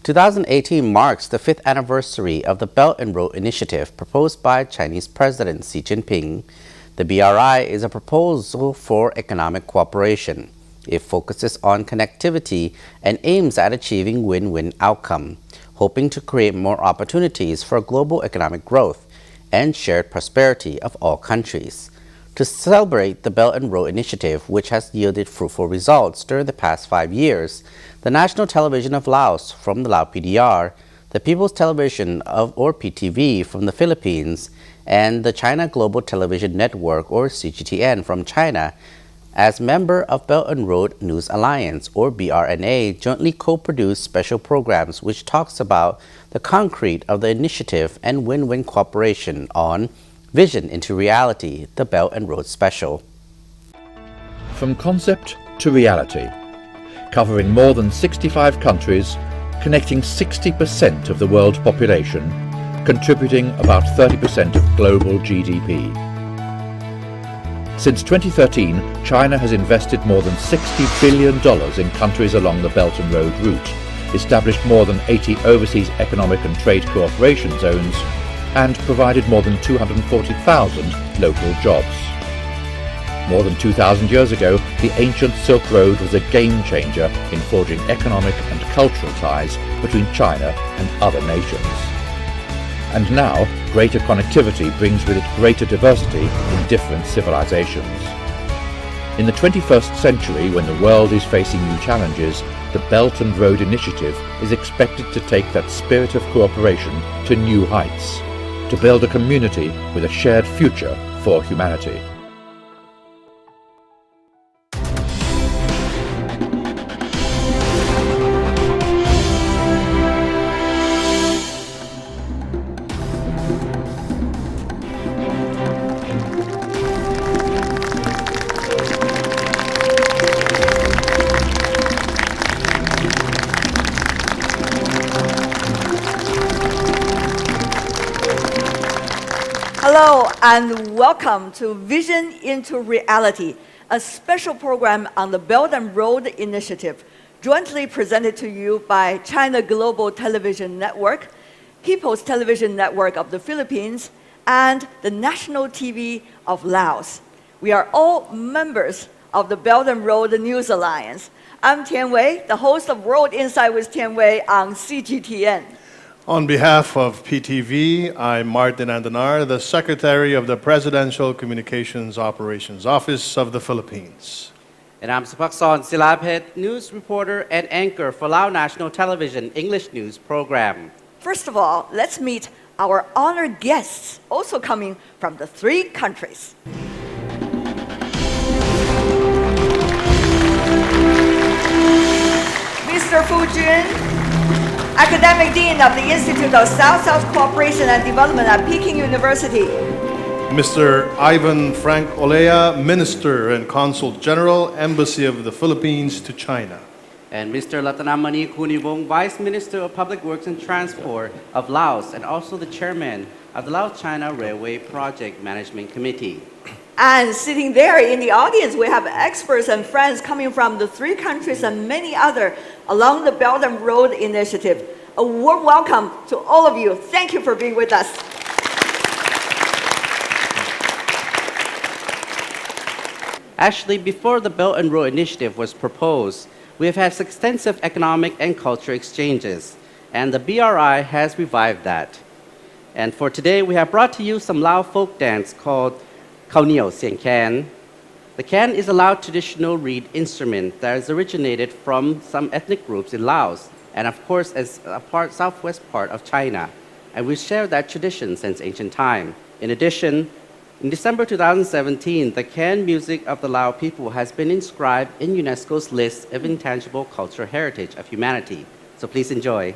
2018 marks the 5th anniversary of the Belt and Road Initiative proposed by Chinese President Xi Jinping. The BRI is a proposal for economic cooperation. It focuses on connectivity and aims at achieving win-win outcome, hoping to create more opportunities for global economic growth and shared prosperity of all countries. To celebrate the Belt and Road Initiative, which has yielded fruitful results during the past 5 years, the National Television of Laos from the Lao PDR, the People's Television of or PTV from the Philippines, and the China Global Television Network or CGTN from China, as member of Belt and Road News Alliance or BRNA, jointly co-produced special programs which talks about the concrete of the initiative and win-win cooperation on Vision into Reality, the Belt and Road Special. From concept to reality, covering more than 65 countries, connecting 60% of the world's population, contributing about 30% of global GDP. Since 2013, China has invested more than $60 billion in countries along the Belt and Road route, established more than 80 overseas economic and trade cooperation zones, and provided more than 240,000 local jobs. More than 2,000 years ago, the ancient Silk Road was a game-changer in forging economic and cultural ties between China and other nations. And now, greater connectivity brings with it greater diversity in different civilizations. In the 21st century, when the world is facing new challenges, the Belt and Road Initiative is expected to take that spirit of cooperation to new heights, to build a community with a shared future for humanity. Hello and welcome to Vision into Reality, a special program on the Belt and Road Initiative, jointly presented to you by China Global Television Network, People's Television Network of the Philippines, and the National TV of Laos. We are all members of the Belt and Road News Alliance. I'm Tian Wei, the host of World Insight with Tian Wei on CGTN. On behalf of PTV, I'm Martin Andanar, the Secretary of the Presidential Communications Operations Office of the Philippines. And I'm Supakson Silapet, news reporter and anchor for Lao National Television English News Program. First of all, let's meet our honored guests, also coming from the 3 countries. Mr. Fu Jun, Academic Dean of the Institute of South-South Cooperation and Development at Peking University. Mr. Ivan Frank Olea, Minister and Consul General, Embassy of the Philippines to China. And Mr. Latanamani Kunivong, Vice Minister of Public Works and Transport of Laos, and also the Chairman of the Laos-China Railway Project Management Committee. And sitting there in the audience, we have experts and friends coming from the 3 countries and many other along the Belt and Road Initiative. A warm welcome to all of you. Thank you for being with us. Actually, before the Belt and Road Initiative was proposed, we have had extensive economic and cultural exchanges, and the BRI has revived that. And for today, we have brought to you some Lao folk dance called Khao Niao Sian Can. The can is a Lao traditional reed instrument that has originated from some ethnic groups in Laos, and of course as a southwest part of China. And we share that tradition since ancient time. In addition, in December 2017, the can music of the Lao people has been inscribed in UNESCO's list of intangible cultural heritage of humanity. So please enjoy.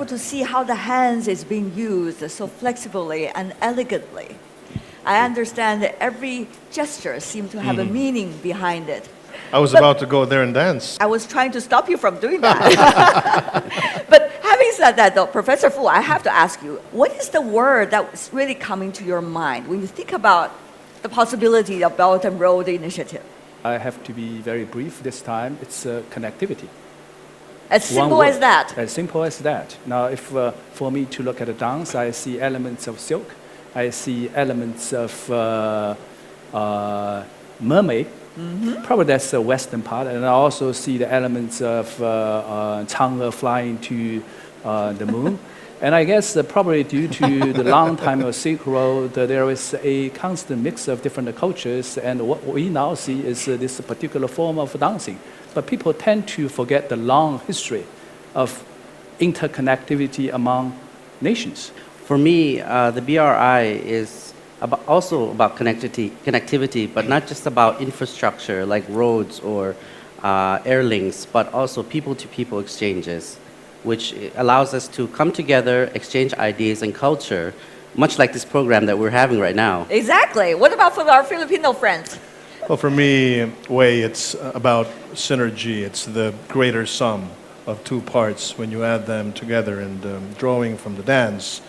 able to see how the hands is being used so flexibly and elegantly. I understand that every gesture seems to have a meaning behind it. I was about to go there and dance. I was trying to stop you from doing that. But having said that, though, Professor Fu, I have to ask you, what is the word that's really coming to your mind when you think about the possibility of Belt and Road Initiative? I have to be very brief this time. It's connectivity. As simple as that. As simple as that. Now, if for me to look at the dance, I see elements of silk. I see elements of mermaid. Probably that's the western part. And I also see the elements of Chang'e flying to the moon. And I guess probably due to the long time of Silk Road, there is a constant mix of different cultures. And what we now see is this particular form of dancing. But people tend to forget the long history of interconnectivity among nations. For me, the BRI is also about connectivity, but not just about infrastructure like roads or air links, but also people-to-people exchanges, which allows us to come together, exchange ideas and culture, much like this program that we're having right now. Exactly. What about for our Filipino friends? Well, for me, Wei, it's about synergy. It's the greater sum of two parts when you add them together. And drawing from the dance,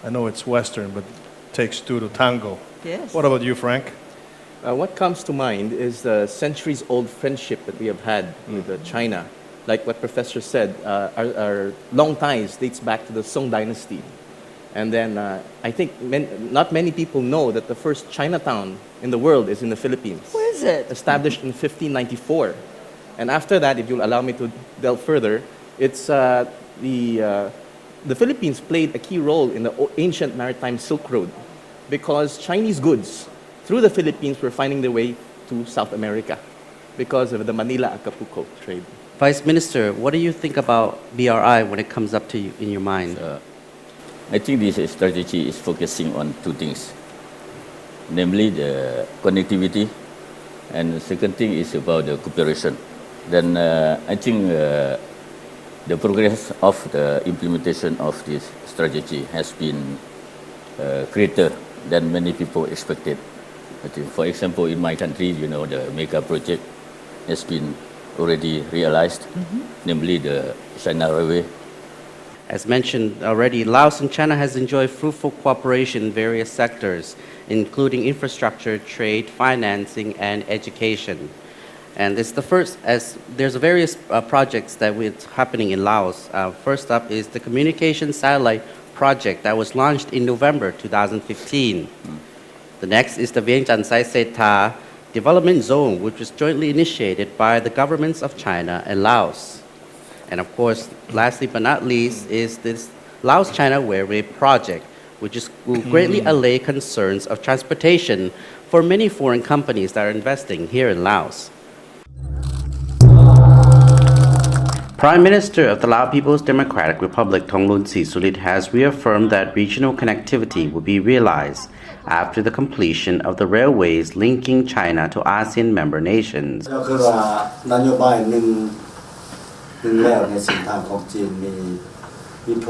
I know it's Western, but it takes two to tango. Yes. What about you, Frank? What comes to mind is the centuries-old friendship that we have had with China. Like what Professor said, our long ties dates back to the Song Dynasty. And then I think not many people know that the first Chinatown in the world is in the Philippines. Where is it? Established in 1594. And after that, if you'll allow me to delve further, it's the Philippines played a key role in the ancient maritime Silk Road because Chinese goods through the Philippines were finding their way to South America because of the Manila-Acapulco trade. Vice Minister, what do you think about BRI when it comes up to you in your mind? I think this strategy is focusing on two things, namely the connectivity, and the second thing is about the cooperation. Then I think the progress of the implementation of this strategy has been greater than many people expected. I think, for example, in my country, the mega project has been already realized, namely the China Railway. As mentioned already, Laos and China has enjoyed fruitful cooperation in various sectors, including infrastructure, trade, financing, and education. And it's the first, as there's various projects that are happening in Laos. First up is the communication satellite project that was launched in November 2015. The next is the Vientiane Sai Seta Development Zone, which was jointly initiated by the governments of China and Laos. And of course, lastly but not least, is this Laos-China Railway project, which will greatly allay concerns of transportation for many foreign companies that are investing here in Laos. Prime Minister of the Lao People's Democratic Republic, Thongloun Sisulit, has reaffirmed that regional connectivity will be realized after the completion of the railways linking China to ASEAN member nations. แล้วในเส้นทางของจีนมีผ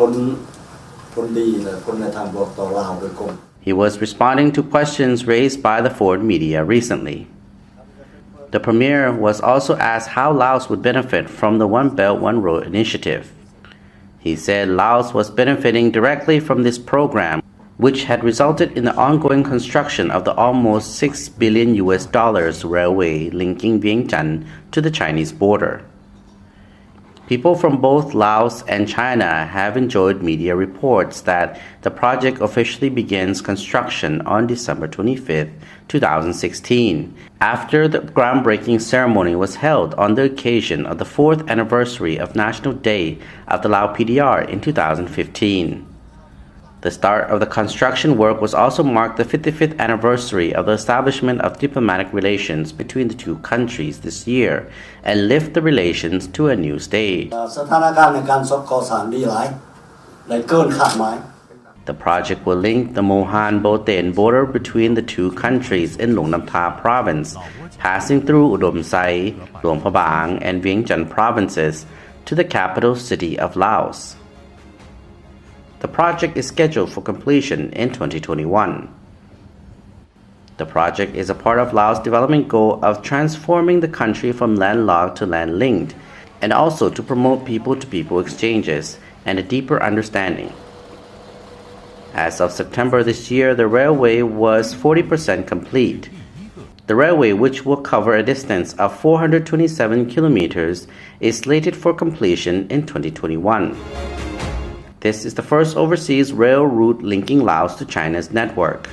ลดีและผลในทางบวกต่อลาวโดยตรง He was responding to questions raised by the foreign media recently. The premier was also asked how Laos would benefit from the One Belt, One Road initiative. He said Laos was benefiting directly from this program, which had resulted in the ongoing construction of the almost $6 billion railway linking Vientiane to the Chinese border. People from both Laos and China have enjoyed media reports that the project officially begins construction on December 25, 2016, after the groundbreaking ceremony was held on the occasion of the 4th anniversary of National Day of the Lao PDR in 2015. The start of the construction work was also marked the 55th anniversary of the establishment of diplomatic relations between the two countries this year and lift the relations to a new stage. The project will link the Mohan Boten border between the two countries in Luang Nam Ta province, passing through Udom Sai, Luang Prabang, and Vientiane provinces to the capital city of Laos. The project is scheduled for completion in 2021. The project is a part of Laos' development goal of transforming the country from landlocked to land-linked, and also to promote people-to-people exchanges and a deeper understanding. As of September this year, the railway was 40% complete. The railway, which will cover a distance of 427 kilometers, is slated for completion in 2021. This is the first overseas rail route linking Laos to China's network.